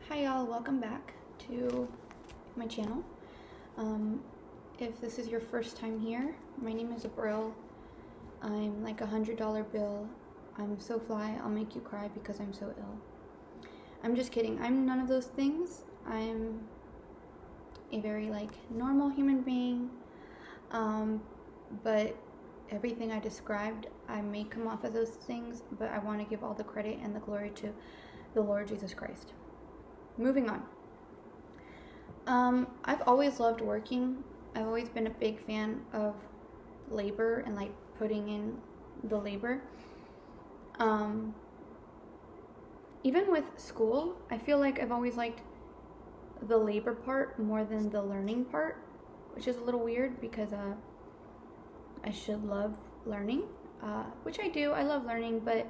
Hi y'all, welcome back to my channel. If this is your first time here, my name is April. I'm like $100 bill. I'm so fly, I'll make you cry because I'm so ill. I'm just kidding, I'm none of those things. I'm a very normal human being, but everything I described, I may come off as those things, but I want to give all the credit and the glory to the Lord Jesus Christ. Moving on. I've always loved working. I've always been a big fan of labor and putting in the labor. Even with school, I feel like I've always liked the labor part more than the learning part, which is a little weird because I should love learning, which I do. I love learning, but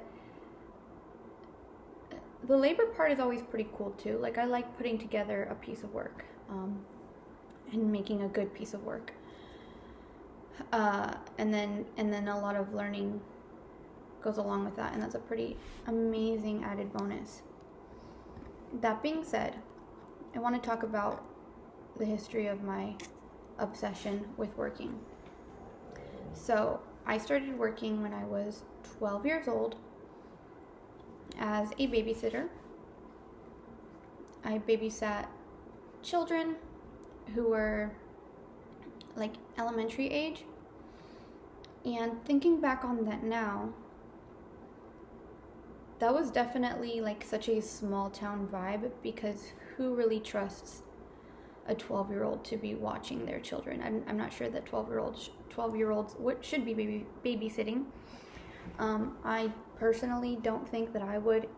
the labor part is always pretty cool too. I like putting together a piece of work and making a good piece of work. And then a lot of learning goes along with that, and that's a pretty amazing added bonus. That being said, I want to talk about the history of my obsession with working. So I started working when I was 12 years old as a babysitter. I babysat children who were elementary age, and thinking back on that now, that was definitely such a small town vibe, because who really trusts a 12-year-old to be watching their children? I'm not sure that 12-year-olds should be babysitting. I personally don't think that I would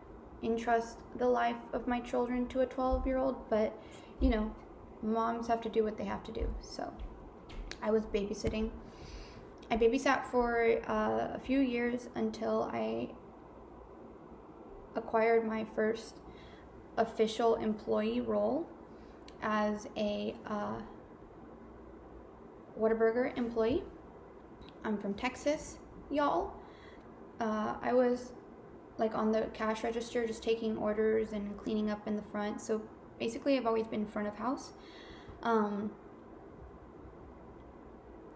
entrust the life of my children to a 12-year-old, but moms have to do what they have to do. So I was babysitting. I babysat for a few years until I acquired my first official employee role as a Whataburger employee. I'm from Texas, y'all. I was on the cash register, just taking orders and cleaning up in the front. So basically I've always been front of house. And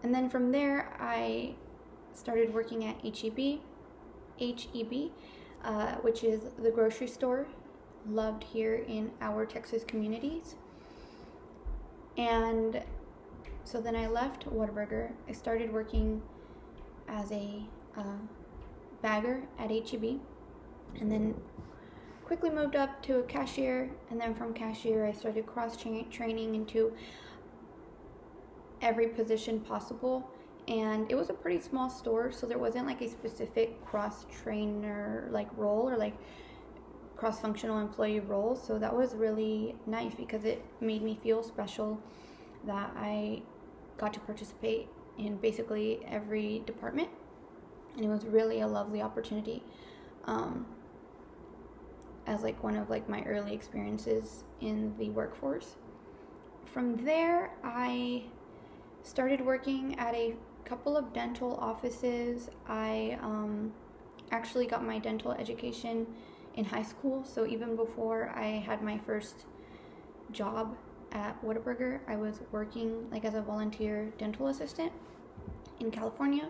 then from there I started working at HEB, which is the grocery store loved here in our Texas communities. And so then I left Whataburger. I started working as a bagger at HEB, and then quickly moved up to a cashier, and then from cashier I started cross-training into every position possible. And it was a pretty small store, so there wasn't a specific cross-trainer role or cross-functional employee role. So that was really nice because it made me feel special that I got to participate in basically every department. And it was really a lovely opportunity as one of my early experiences in the workforce. From there, I started working at a couple of dental offices. I actually got my dental education in high school, so even before I had my first job at Whataburger, I was working as a volunteer dental assistant in California.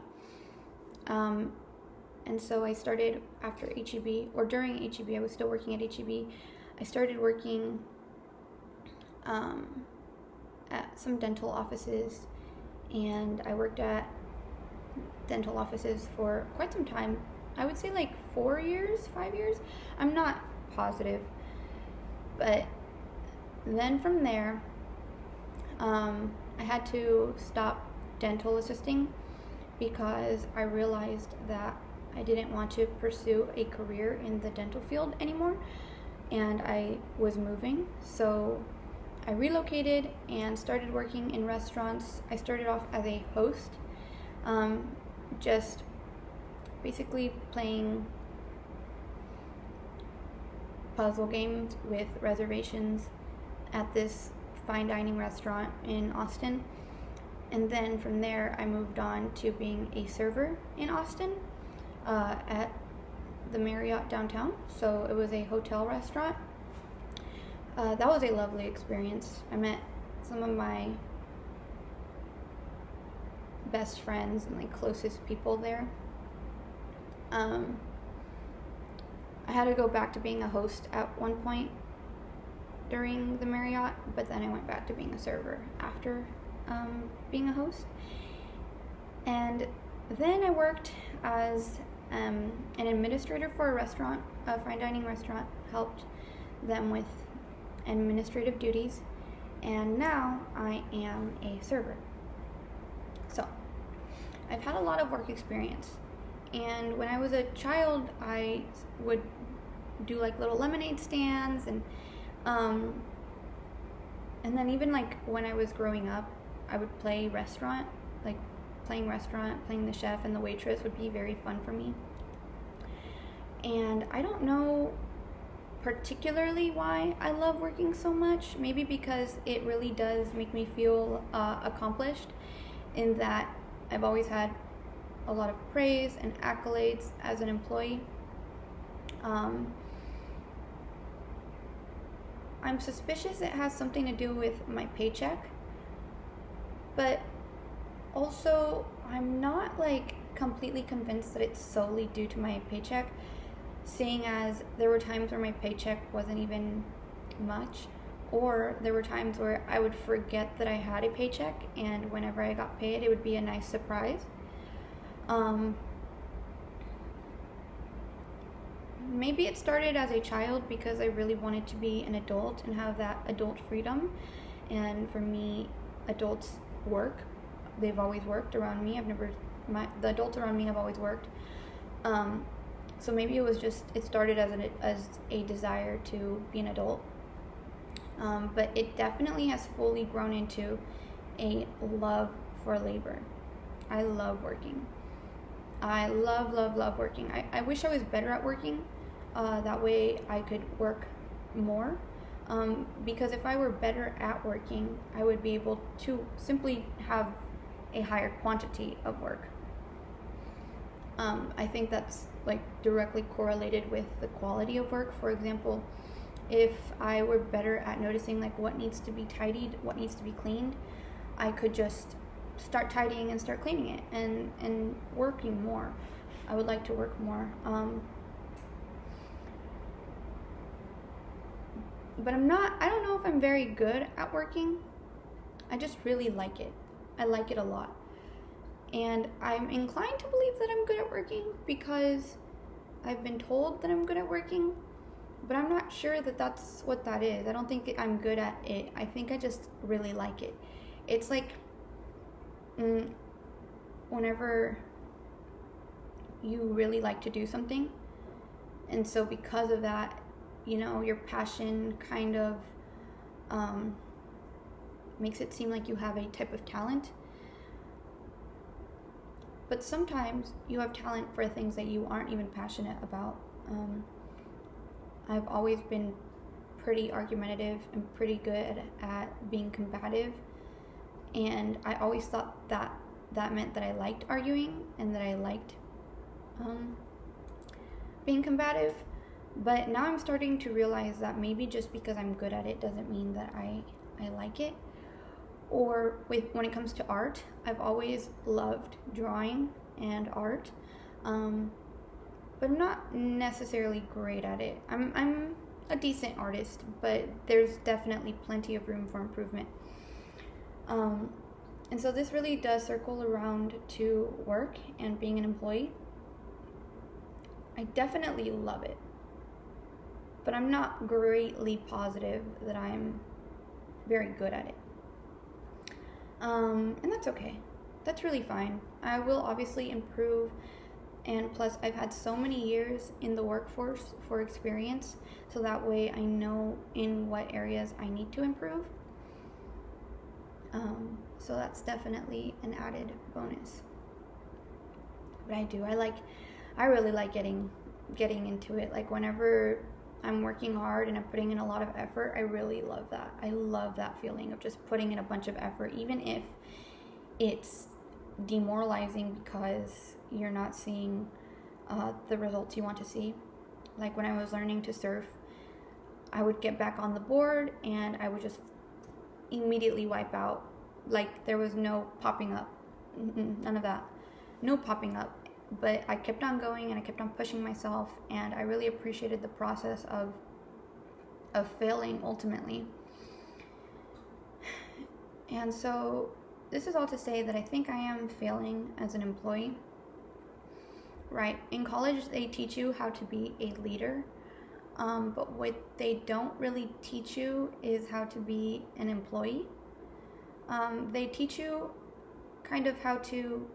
And so I started after HEB, or during HEB, I was still working at HEB. I started working at some dental offices, and I worked at dental offices for quite some time. I would say 4 years, 5 years. I'm not positive. But then from there, I had to stop dental assisting because I realized that I didn't want to pursue a career in the dental field anymore, and I was moving. So I relocated and started working in restaurants. I started off as a host, just basically playing puzzle games with reservations at this fine dining restaurant in Austin. And then from there I moved on to being a server in Austin at the Marriott downtown. So it was a hotel restaurant. That was a lovely experience. I met some of my best friends and like closest people there. I had to go back to being a host at one point during the Marriott, but then I went back to being a server after being a host. And then I worked as an administrator for a restaurant, a fine dining restaurant, helped them with administrative duties, and now I am a server. So I've had a lot of work experience, and when I was a child I would do like little lemonade stands, and then even like when I was growing up I would play restaurant, like playing the chef and the waitress would be very fun for me. And I don't know particularly why I love working so much. Maybe because it really does make me feel accomplished, in that I've always had a lot of praise and accolades as an employee. I'm suspicious it has something to do with my paycheck, but also I'm not like completely convinced that it's solely due to my paycheck, seeing as there were times where my paycheck wasn't even much, or there were times where I would forget that I had a paycheck, and whenever I got paid it would be a nice surprise. Maybe it started as a child because I really wanted to be an adult and have that adult freedom, and for me adults work. They've always worked around me. The adults around me have always worked. So maybe it started as a desire to be an adult. But it definitely has fully grown into a love for labor. I love working. I love working. I wish I was better at working. That way I could work more. Because if I were better at working, I would be able to simply have a higher quantity of work. I think that's like directly correlated with the quality of work. For example, if I were better at noticing like what needs to be tidied, what needs to be cleaned, I could just start tidying and start cleaning it and working more. I would like to work more. But I don't know if I'm very good at working. I just really like it. I like it a lot. And I'm inclined to believe that I'm good at working because I've been told that I'm good at working, but I'm not sure that that's what that is. I don't think I'm good at it. I think I just really like it. It's like whenever you really like to do something, and so because of that, your passion kind of makes it seem like you have a type of talent. But sometimes you have talent for things that you aren't even passionate about. I've always been pretty argumentative and pretty good at being combative, and I always thought that meant that I liked arguing and that I liked being combative. But now I'm starting to realize that maybe just because I'm good at it doesn't mean that I like it. Or when it comes to art, I've always loved drawing and art, but I'm not necessarily great at it. I'm a decent artist, but there's definitely plenty of room for improvement. And so this really does circle around to work and being an employee. I definitely love it, but I'm not greatly positive that I'm very good at it. And that's okay. That's really fine. I will obviously improve, and plus I've had so many years in the workforce for experience, so that way I know in what areas I need to improve. So that's definitely an added bonus. But I really like getting into it. Like whenever I'm working hard and I'm putting in a lot of effort, I really love that. I love that feeling of just putting in a bunch of effort, even if it's demoralizing because you're not seeing the results you want to see. Like when I was learning to surf, I would get back on the board and I would just immediately wipe out. Like there was no popping up. None of that. No popping up. But I kept on going and I kept on pushing myself, and I really appreciated the process of failing ultimately. And so this is all to say that I think I am failing as an employee. Right? In college, they teach you how to be a leader. But what they don't really teach you is how to be an employee. They teach you kind of how to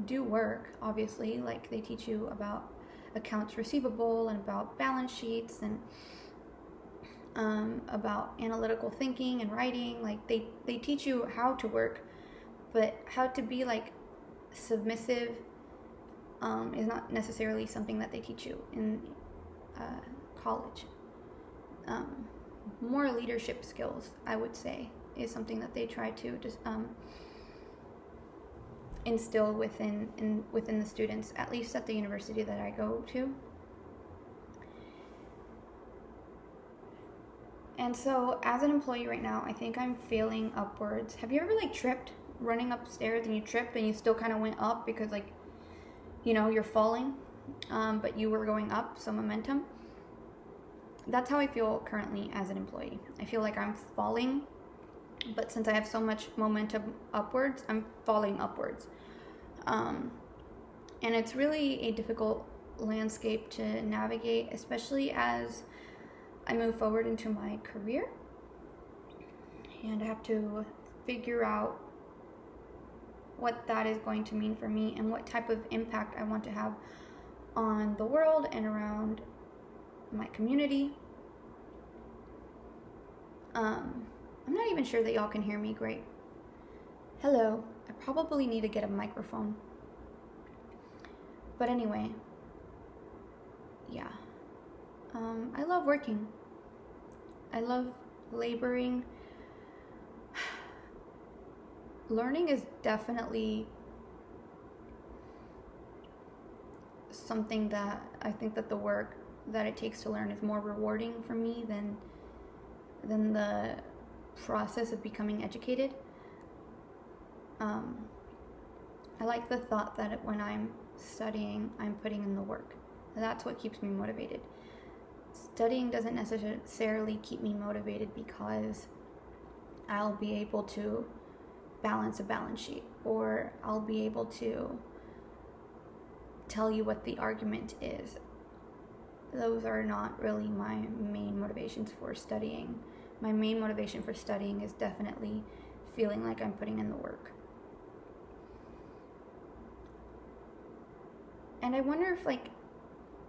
do work, obviously. Like they teach you about accounts receivable and about balance sheets and about analytical thinking and writing. Like they teach you how to work, but how to be like submissive is not necessarily something that they teach you in college. More leadership skills, I would say, is something that they try to just instill within the students, at least at the university that I go to. And so as an employee right now, I think I'm failing upwards. Have you ever like tripped running upstairs and you tripped and you still kind of went up because like, you know, you're falling, but you were going up, so momentum? That's how I feel currently as an employee. I feel like I'm falling, but since I have so much momentum upwards, I'm falling upwards. And it's really a difficult landscape to navigate, especially as I move forward into my career. And I have to figure out what that is going to mean for me and what type of impact I want to have on the world and around my community. I'm not even sure that y'all can hear me great. Hello. I probably need to get a microphone. But anyway, yeah. I love working. I love laboring. Learning is definitely something that I think that the work that it takes to learn is more rewarding for me than the process of becoming educated. I like the thought that when I'm studying, I'm putting in the work. That's what keeps me motivated. Studying doesn't necessarily keep me motivated because I'll be able to balance a balance sheet, or I'll be able to tell you what the argument is. Those are not really my main motivations for studying. My main motivation for studying is definitely feeling like I'm putting in the work. And I wonder if like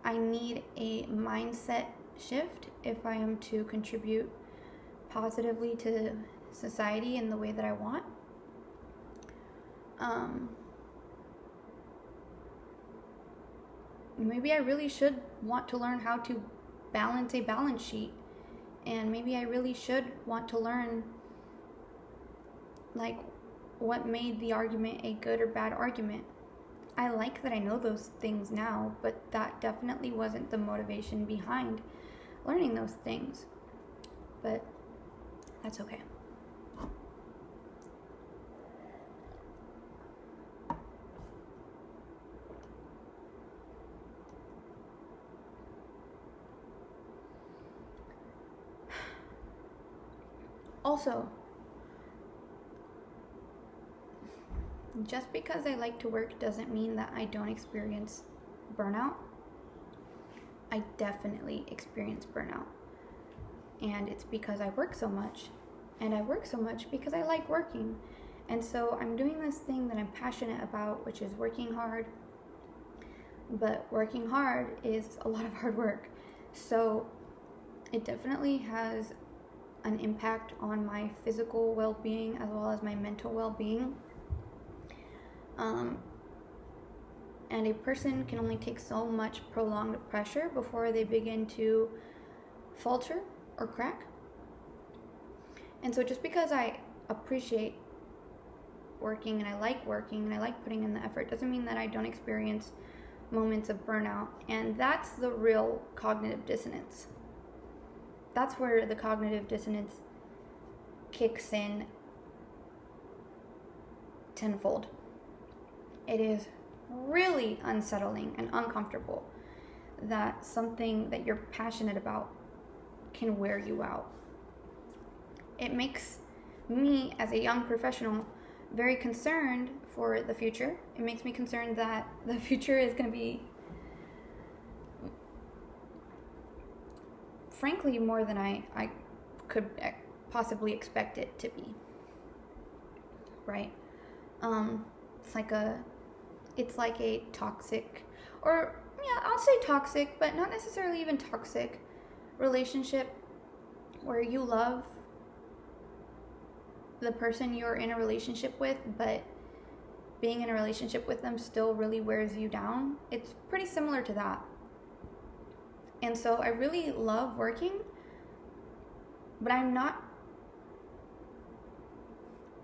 I need a mindset shift if I am to contribute positively to society in the way that I want. Maybe I really should want to learn how to balance a balance sheet, and maybe I really should want to learn like what made the argument a good or bad argument. I like that I know those things now, but that definitely wasn't the motivation behind learning those things. But that's okay. Also, just because I like to work doesn't mean that I don't experience burnout. I definitely experience burnout. And it's because I work so much. And I work so much because I like working. And so I'm doing this thing that I'm passionate about, which is working hard. But working hard is a lot of hard work. So it definitely has an impact on my physical well-being as well as my mental well-being. And a person can only take so much prolonged pressure before they begin to falter or crack. And so just because I appreciate working and I like working and I like putting in the effort doesn't mean that I don't experience moments of burnout, and that's the real cognitive dissonance. That's where the cognitive dissonance kicks in tenfold. It is really unsettling and uncomfortable that something that you're passionate about can wear you out. It makes me, as a young professional, very concerned for the future. It makes me concerned that the future is going to be, frankly, more than I could possibly expect it to be. Right? It's like a toxic, or yeah, I'll say toxic, but not necessarily even toxic relationship where you love the person you're in a relationship with, but being in a relationship with them still really wears you down. It's pretty similar to that. And so I really love working, but I'm not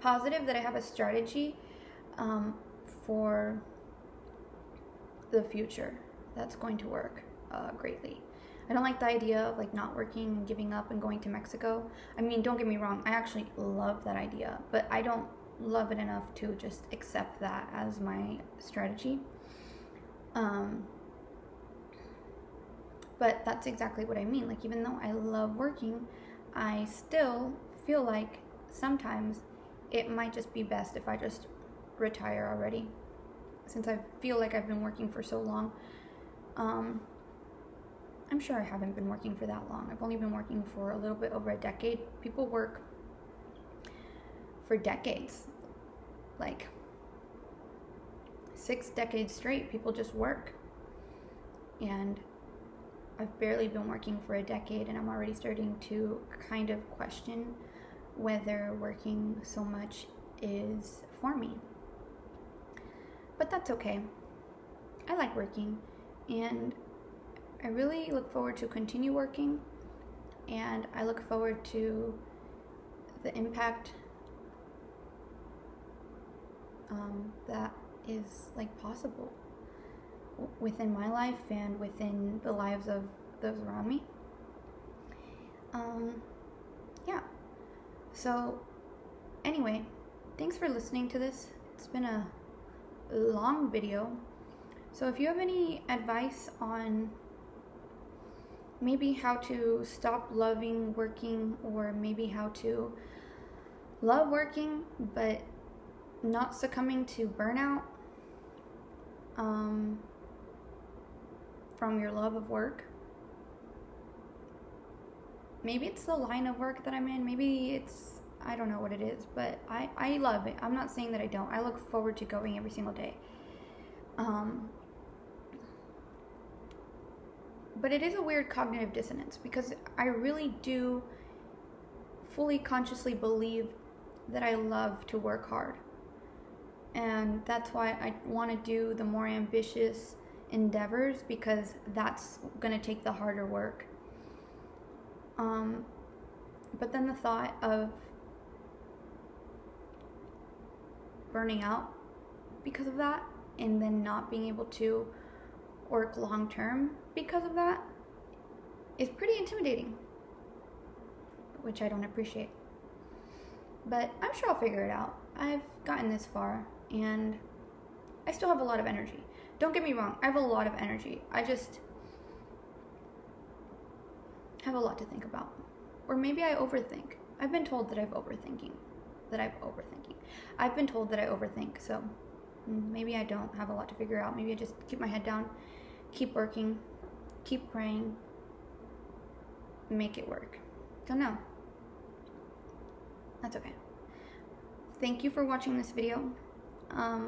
positive that I have a strategy for the future that's going to work greatly. I don't like the idea of like not working and giving up and going to Mexico. I mean, don't get me wrong, I actually love that idea, but I don't love it enough to just accept that as my strategy. But that's exactly what I mean. Like, even though I love working, I still feel like sometimes it might just be best if I just retire already, since I feel like I've been working for so long. I'm sure I haven't been working for that long. I've only been working for a little bit over a decade. People work for decades, like 6 decades straight. People just work. And I've barely been working for a decade, and I'm already starting to kind of question whether working so much is for me. But that's okay. I like working, and I really look forward to continue working, and I look forward to the impact that is like possible within my life and within the lives of those around me. Yeah. So anyway, thanks for listening to this. It's been a long video. So if you have any advice on maybe how to stop loving working, or maybe how to love working but not succumbing to burnout from your love of work. Maybe it's the line of work that I'm in. Maybe it's, I don't know what it is, but I love it. I'm not saying that I don't. I look forward to going every single day. But it is a weird cognitive dissonance, because I really do fully consciously believe that I love to work hard. And that's why I want to do the more ambitious endeavors, because that's going to take the harder work. But then the thought of burning out because of that, and then not being able to work long term because of that, is pretty intimidating, which I don't appreciate. But I'm sure I'll figure it out. I've gotten this far, and I still have a lot of energy. Don't get me wrong, I have a lot of energy. I just have a lot to think about. Or maybe I overthink. I've been told that I'm overthinking. I've been told that I overthink, so maybe I don't have a lot to figure out. Maybe I just keep my head down, keep working, keep praying, make it work. Don't know. That's okay. Thank you for watching this video.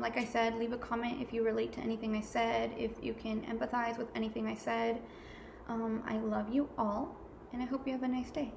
Like I said, leave a comment if you relate to anything I said, if you can empathize with anything I said. I love you all, and I hope you have a nice day.